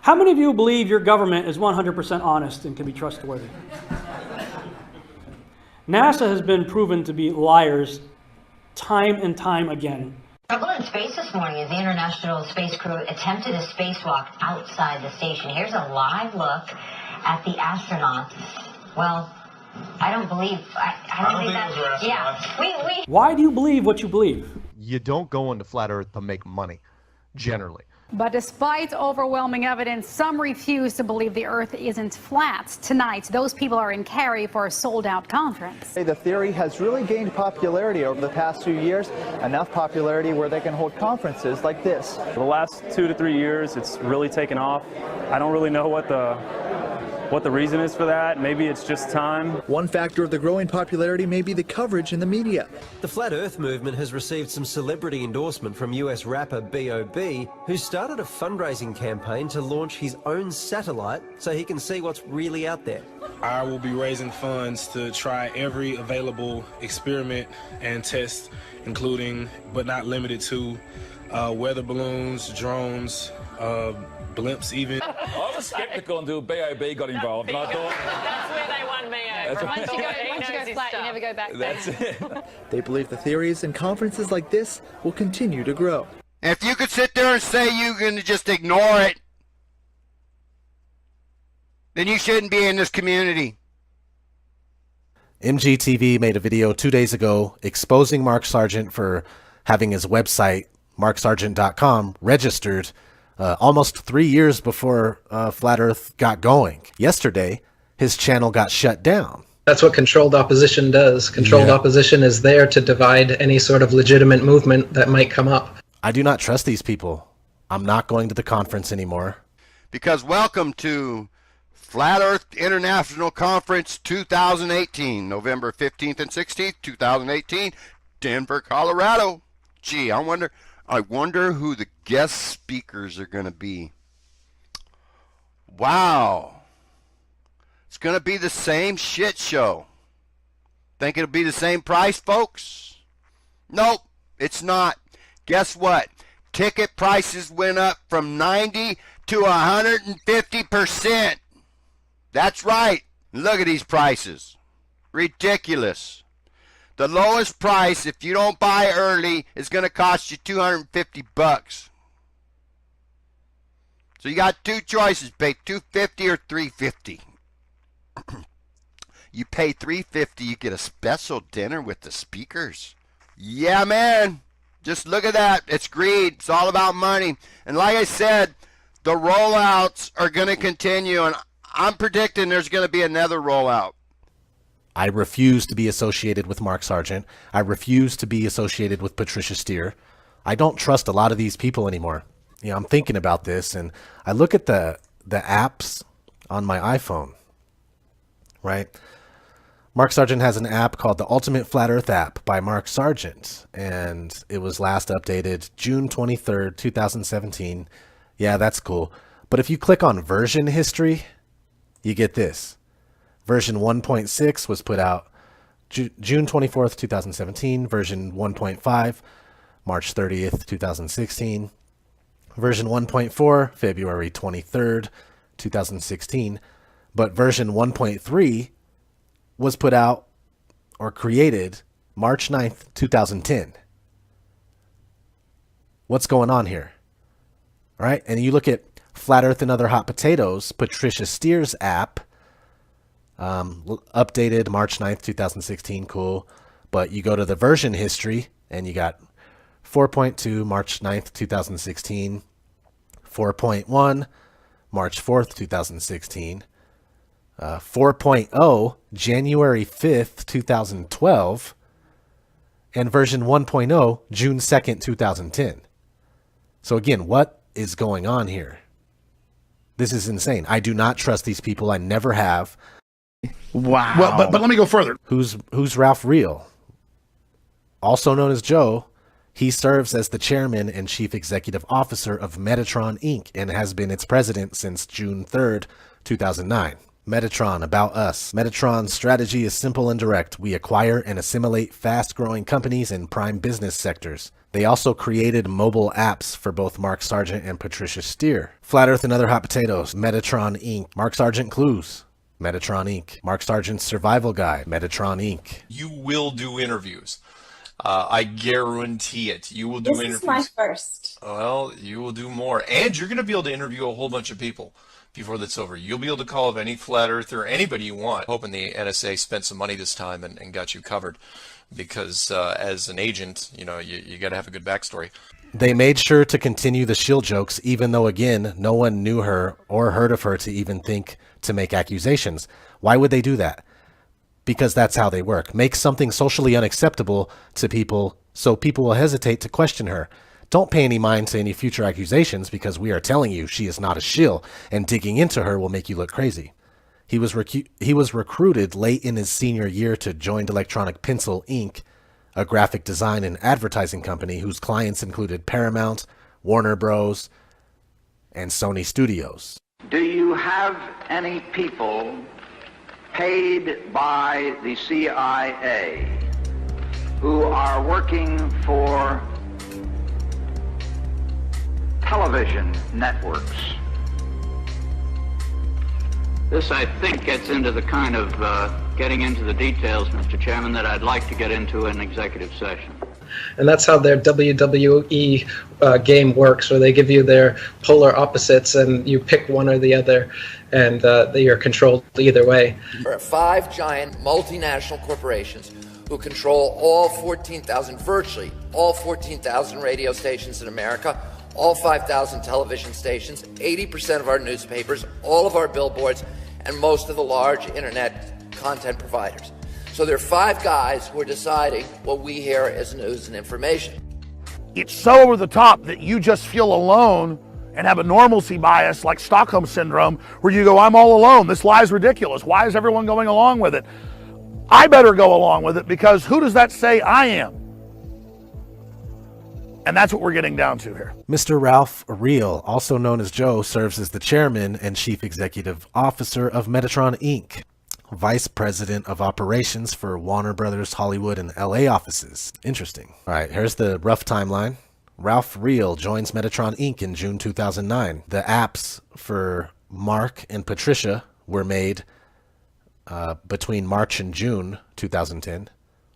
How many of you believe your government is 100% honest and can be trustworthy? NASA has been proven to be liars time and time again. Trouble in space this morning as the International Space Crew attempted a spacewalk outside the station. Here's a live look at the astronauts. Well, I don't believe that. Yeah, Why do you believe what you believe? You don't go into flat Earth to make money, generally. But despite overwhelming evidence, some refuse to believe the Earth isn't flat. Tonight, those people are in Cary for a sold-out conference. The theory has really gained popularity over the past few years, enough popularity where they can hold conferences like this. The last 2 to 3 years, it's really taken off. I don't really know what the reason is for that. Maybe it's just time. One factor of the growing popularity may be the coverage in the media. The Flat Earth movement has received some celebrity endorsement from US rapper B.o.B, who started a fundraising campaign to launch his own satellite so he can see what's really out there. I will be raising funds to try every available experiment and test, including, but not limited to, weather balloons, drones, blimps even. I was skeptical until B.o.B got involved, and I thought... That's where they won me over. Once you go flat, you never go back. That's it. They believe the theories and conferences like this will continue to grow. If you could sit there and say you're going to just ignore it, then you shouldn't be in this community. MGTV made a video 2 days ago exposing Mark Sargent for having his website, marksargent.com, registered almost 3 years before Flat Earth got going. Yesterday, his channel got shut down. That's what controlled opposition does. Controlled opposition is there to divide any sort of legitimate movement that might come up. I do not trust these people. I'm not going to the conference anymore. Because welcome to Flat Earth International Conference 2018, November 15th and 16th, 2018, Denver, Colorado. Gee, I wonder who the guest speakers are going to be. Wow. It's going to be the same shit show. Think it'll be the same price, folks? Nope, it's not. Guess what? Ticket prices went up from 90 to 150%. That's right. Look at these prices. Ridiculous. The lowest price, if you don't buy early, is going to cost you $250. So you got two choices, pay $250 or $350. You pay $350, you get a special dinner with the speakers. Yeah, man. Just look at that. It's greed. It's all about money. And like I said, the rollouts are going to continue, and I'm predicting there's going to be another rollout. I refuse to be associated with Mark Sargent. I refuse to be associated with Patricia Steer. I don't trust a lot of these people anymore. You know, I'm thinking about this, and I look at the apps on my iPhone, right? Mark Sargent has an app called the Ultimate Flat Earth app by Mark Sargent, and it was last updated June 23rd, 2017. Yeah, that's cool. But if you click on version history, you get this. Version 1.6 was put out June 24th, 2017. Version 1.5, March 30th, 2016. Version 1.4, February 23rd, 2016. But version 1.3 was put out or created March 9th, 2010. What's going on here? All right. And you look at Flat Earth and Other Hot Potatoes, Patricia Steer's app, updated March 9th, 2016. Cool. But you go to the version history and you got 4.2, March 9th, 2016. 4.1, March 4th, 2016. 4.0, January 5th, 2012. And version 1.0, June 2nd, 2010. So again, what is going on here? This is insane. I do not trust these people. I never have. Wow. Well, but let me go further. Who's Ralph Reel? Also known as Joe. He serves as the chairman and chief executive officer of Metatron Inc. and has been its president since June 3rd, 2009. Metatron, about us. Metatron's strategy is simple and direct. We acquire and assimilate fast-growing companies in prime business sectors. They also created mobile apps for both Mark Sargent and Patricia Steer. Flat Earth and Other Hot Potatoes. Metatron Inc. Mark Sargent Clues. Metatron Inc. Mark Sargent's Survival Guide. Metatron Inc. You will do interviews. I guarantee it. You will do interviews. This is my first. Well, you will do more. And you're going to be able to interview a whole bunch of people before that's over. You'll be able to call up any flat earther, anybody you want. Hoping the NSA spent some money this time and got you covered. Because as an agent, you know, you got to have a good backstory. They made sure to continue the shill jokes, even though, again, no one knew her or heard of her to even think to make accusations. Why would they do that? Because that's how they work. Make something socially unacceptable to people so people will hesitate to question her. Don't pay any mind to any future accusations because we are telling you she is not a shill, and digging into her will make you look crazy. He was recruited late in his senior year to Joint Electronic Pencil, Inc., a graphic design and advertising company whose clients included Paramount, Warner Bros., and Sony Studios. Do you have any people paid by the CIA who are working for television networks? This, I think, gets into the kind of getting into the details, Mr. Chairman, that I'd like to get into in executive session. And that's how their WWE game works, where they give you their polar opposites and you pick one or the other, and you're controlled either way. There are 5 giant multinational corporations who control all 14,000, virtually all 14,000 radio stations in America, all 5,000 television stations, 80% of our newspapers, all of our billboards, and most of the large internet content providers. So there are 5 guys who are deciding what we hear as news and information. It's so over the top that you just feel alone and have a normalcy bias like Stockholm Syndrome, where you go, I'm all alone. This lie is ridiculous. Why is everyone going along with it? I better go along with it, because who does that say I am? And that's what we're getting down to here. Mr. Ralph Reel, also known as Joe, serves as the chairman and chief executive officer of Metatron Inc., vice president of operations for Warner Brothers Hollywood and LA offices. Interesting. All right, here's the rough timeline. Ralph Reel joins Metatron Inc. in June 2009. The apps for Mark and Patricia were made between March and June 2010.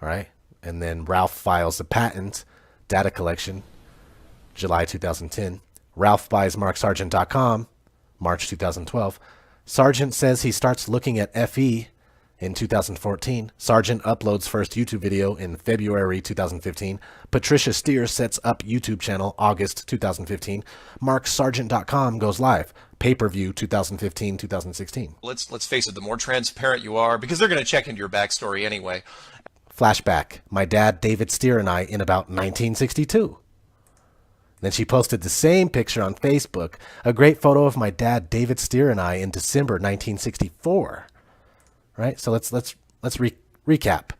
All right, and then Ralph files a patent, data collection, July 2010. Ralph buys MarkSargent.com, March 2012. Sargent says he starts looking at FE in 2014. Sargent uploads first YouTube video in February 2015. Patricia Steer sets up YouTube channel August 2015. MarkSargent.com goes live. Pay-per-view 2015-2016. Let's face it, the more transparent you are, because they're going to check into your backstory anyway. Flashback. My dad, David Steer, and I in about 1962. Then she posted the same picture on Facebook, a great photo of my dad, David Steer, and I in December 1964. Right? So let's recap.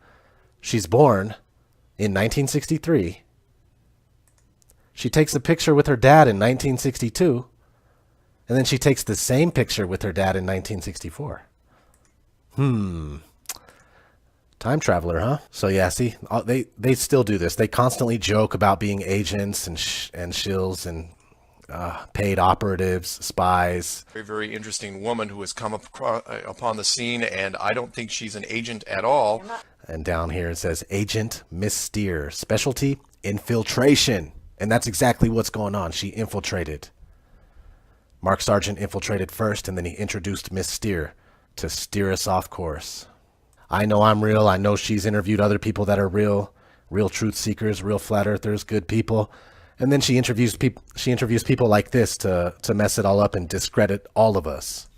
She's born in 1963. She takes a picture with her dad in 1962, and then she takes the same picture with her dad in 1964. Time traveler, huh? So yeah, see, they still do this. They constantly joke about being agents and shills and paid operatives, spies. Very, very interesting woman who has come upon the scene, and I don't think she's an agent at all. And down here it says Agent Miss Steer, specialty infiltration. And that's exactly what's going on. She infiltrated. Mark Sargent infiltrated first, and then he introduced Miss Steer to steer us off course. I know I'm real. I know she's interviewed other people that are real truth seekers, real flat earthers, good people. And then she interviews people like this to mess it all up and discredit all of us.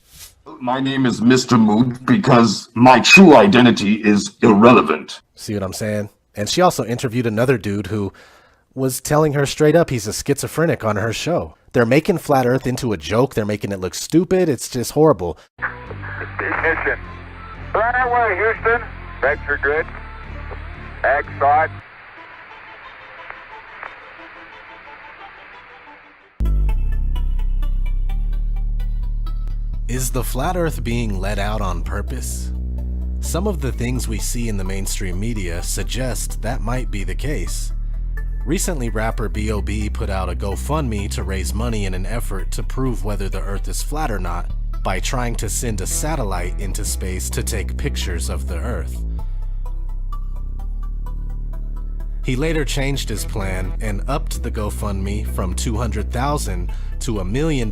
My name is Mr. Mood because my true identity is irrelevant. See what I'm saying? And she also interviewed another dude who was telling her straight up he's a schizophrenic on her show. They're making flat earth into a joke. They're making it look stupid. It's just horrible. Ignition. Right away, Houston. Vector good. Ag side. Is Is the flat earth being let out on purpose? Some of the things we see in the mainstream media suggest that might be the case. Recently, rapper B.o.B put out a GoFundMe to raise money in an effort to prove whether the earth is flat or not by trying to send a satellite into space to take pictures of the earth. He later changed his plan and upped the GoFundMe from $200,000 to $1 million.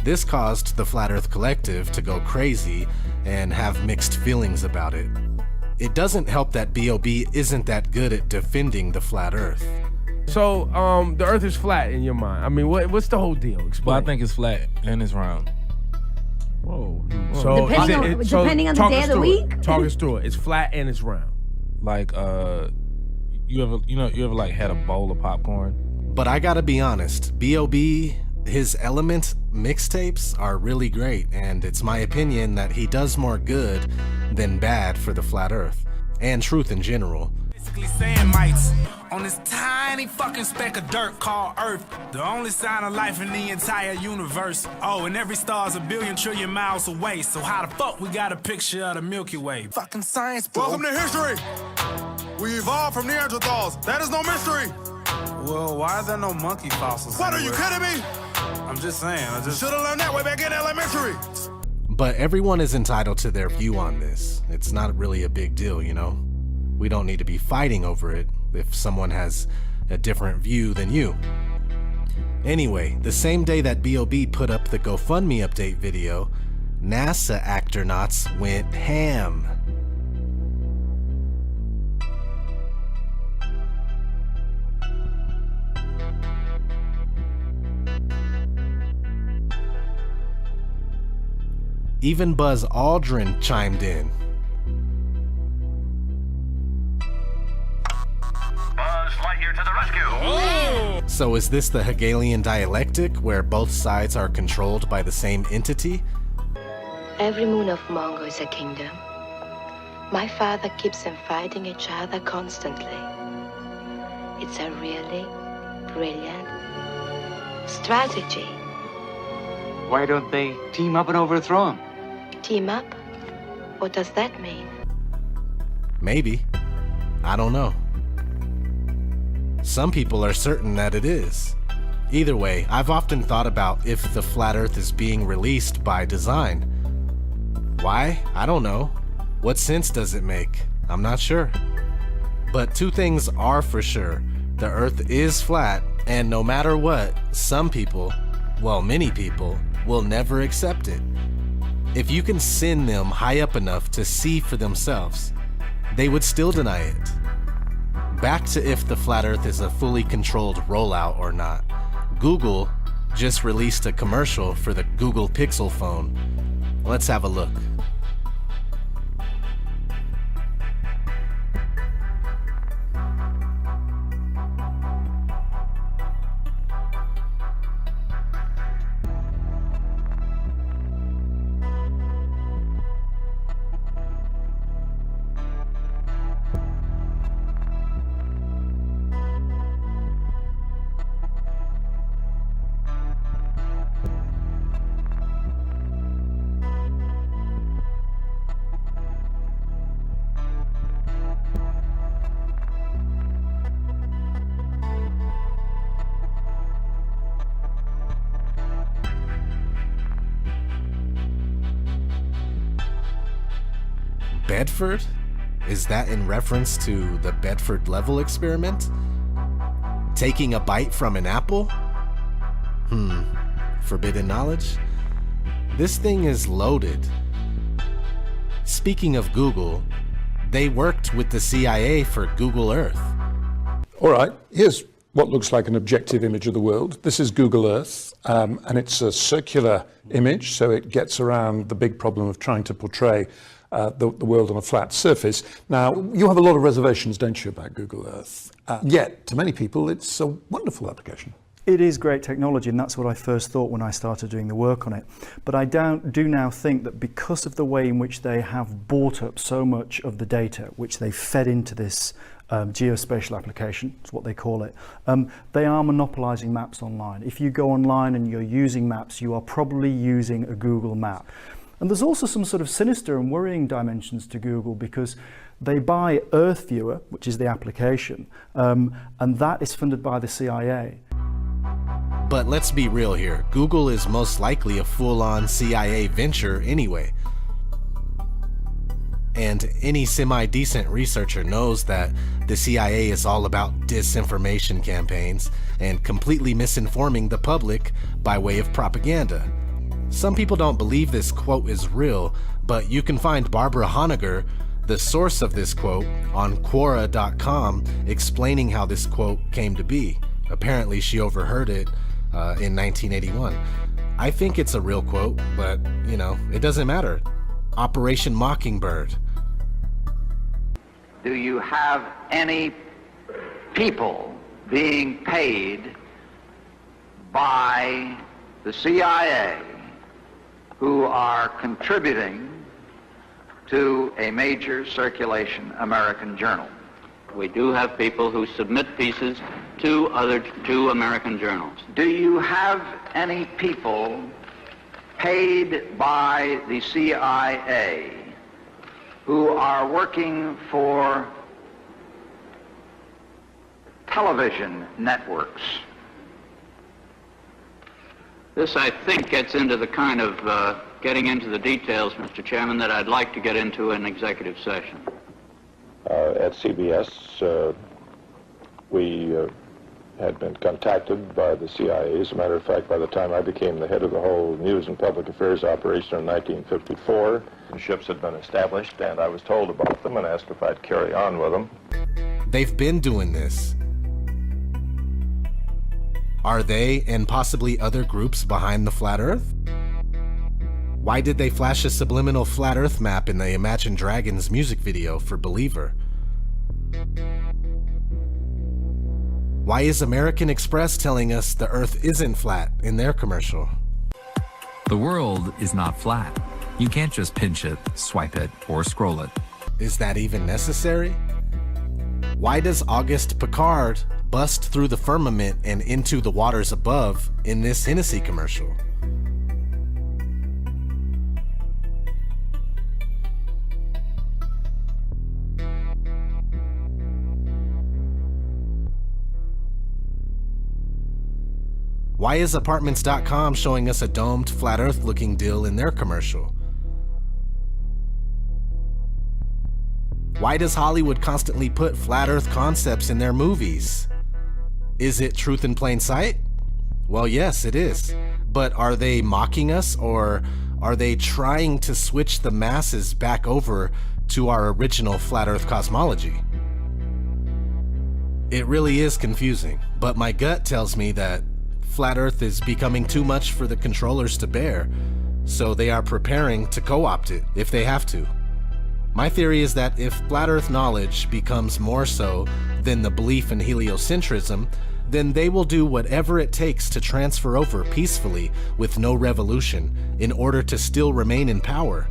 This caused the Flat Earth Collective to go crazy and have mixed feelings about it. It doesn't help that B.o.B isn't that good at defending the flat earth. So, the earth is flat in your mind. I mean, what's the whole deal? Explain. Well, I think it's flat and it's round. Whoa. So Depending on the day of the week? Talk us through it. It's flat and it's round. Like, you ever like had a bowl of popcorn? But I gotta be honest, B.o.B, his Element mixtapes are really great, and it's my opinion that he does more good than bad for the flat earth, and truth in general. Basically saying mites on this tiny fucking speck of dirt called Earth, the only sign of life in the entire universe. Oh, and every star's 1 billion trillion miles away, so how the fuck we got a picture of the Milky Way? Fucking science, bro. Welcome to history. We evolved from Neanderthals. That is no mystery. Well, why are there no monkey fossils? What, are you kidding me? I'm just saying. I just should have learned that way back in elementary. But everyone is entitled to their view on this. It's not really a big deal, you know? We don't need to be fighting over it if someone has a different view than you. Anyway, the same day that B.o.B put up the GoFundMe update video, NASA astronauts went ham. Even Buzz Aldrin chimed in. Buzz Lightyear to the rescue! Oh! So is this the Hegelian dialectic where both sides are controlled by the same entity? Every moon of Mongo is a kingdom. My father keeps them fighting each other constantly. It's a really brilliant strategy. Why don't they team up and overthrow him? Team up? What does that mean? Maybe. I don't know. Some people are certain that it is. Either way, I've often thought about if the flat earth is being released by design. Why? I don't know. What sense does it make? I'm not sure. But two things are for sure. The earth is flat, and no matter what, some people, well, many people, will never accept it. If you can send them high up enough to see for themselves, they would still deny it. Back to if the flat earth is a fully controlled rollout or not. Google just released a commercial for the Google Pixel phone. Let's have a look. Bedford? Is that in reference to the Bedford level experiment? Taking a bite from an apple? Forbidden knowledge? This thing is loaded. Speaking of Google, they worked with the CIA for Google Earth. All right, here's what looks like an objective image of the world. This is Google Earth, and it's a circular image, so it gets around the big problem of trying to portray the world on a flat surface. Now, you have a lot of reservations, don't you, about Google Earth? Yet, to many people, it's a wonderful application. It is great technology, and that's what I first thought when I started doing the work on it. But I do now think that because of the way in which they have bought up so much of the data, which they fed into this geospatial application, is what they call it. They are monopolizing maps online. If you go online and you're using maps, you are probably using a Google map. And there's also some sort of sinister and worrying dimensions to Google, because they buy Earth Viewer, which is the application, and that is funded by the CIA. But let's be real here. Google is most likely a full-on CIA venture anyway. And any semi-decent researcher knows that the CIA is all about disinformation campaigns and completely misinforming the public by way of propaganda. Some people don't believe this quote is real, but you can find Barbara Honegger, the source of this quote, on Quora.com, explaining how this quote came to be. Apparently she overheard it in 1981. I think it's a real quote, but, you know, it doesn't matter. Operation Mockingbird. Do you have any people being paid by the CIA who are contributing to a major circulation American journal? We do have people who submit pieces to American journals. Do you have any people paid by the CIA who are working for television networks? This, I think, gets into the kind of getting into the details, Mr. Chairman, that I'd like to get into in executive session. At CBS, we had been contacted by the CIA. As a matter of fact, by the time I became the head of the whole news and public affairs operation in 1954, ships had been established, and I was told about them and asked if I'd carry on with them. They've been doing this. Are they and possibly other groups behind the Flat Earth? Why did they flash a subliminal Flat Earth map in the Imagine Dragons music video for Believer? Why is American Express telling us the Earth isn't flat in their commercial? The world is not flat. You can't just pinch it, swipe it, or scroll it. Is that even necessary? Why does Auguste Piccard bust through the firmament and into the waters above in this Hennessy commercial? Why is Apartments.com showing us a domed, flat earth looking deal in their commercial? Why does Hollywood constantly put flat earth concepts in their movies? Is it truth in plain sight? Well, yes, it is. But are they mocking us, or are they trying to switch the masses back over to our original flat earth cosmology? It really is confusing, but my gut tells me that flat earth is becoming too much for the controllers to bear, so they are preparing to co-opt it if they have to. My theory is that if flat earth knowledge becomes more so than the belief in heliocentrism, then they will do whatever it takes to transfer over peacefully with no revolution in order to still remain in power.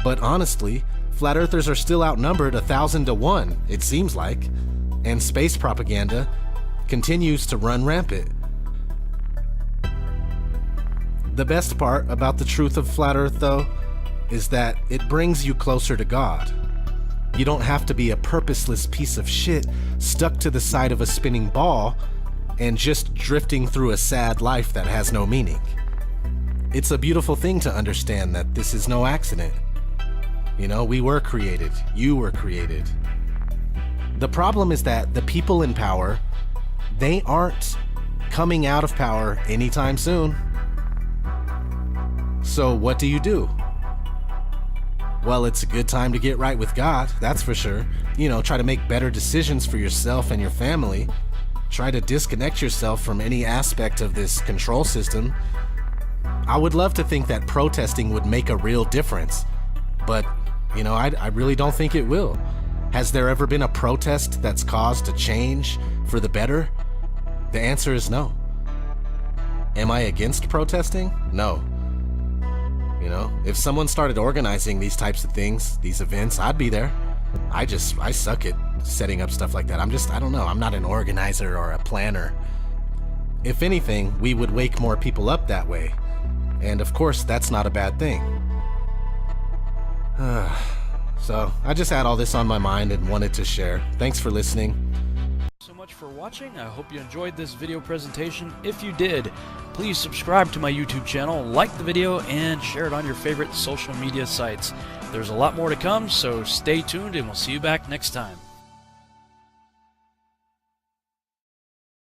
But honestly, flat earthers are still outnumbered 1,000 to 1, it seems like, and space propaganda continues to run rampant. The best part about the truth of flat earth, though, is that it brings you closer to God. You don't have to be a purposeless piece of shit stuck to the side of a spinning ball and just drifting through a sad life that has no meaning. It's a beautiful thing to understand that this is no accident. You know, we were created. You were created. The problem is that the people in power, they aren't coming out of power anytime soon. So what do? Well, it's a good time to get right with God, that's for sure. You know, try to make better decisions for yourself and your family. Try to disconnect yourself from any aspect of this control system. I would love to think that protesting would make a real difference, but, you know, I really don't think it will. Has there ever been a protest that's caused a change for the better? The answer is no. Am I against protesting? No. You know, if someone started organizing these types of things, these events, I'd be there. I suck at setting up stuff like that. I don't know, I'm not an organizer or a planner. If anything, we would wake more people up that way. And of course, that's not a bad thing. So, I just had all this on my mind and wanted to share. Thanks for listening. So much for watching. I hope you enjoyed this video presentation. If you did, please subscribe to my YouTube channel, like the video, and share it on your favorite social media sites. There's a lot more to come, so stay tuned and we'll see you back next time.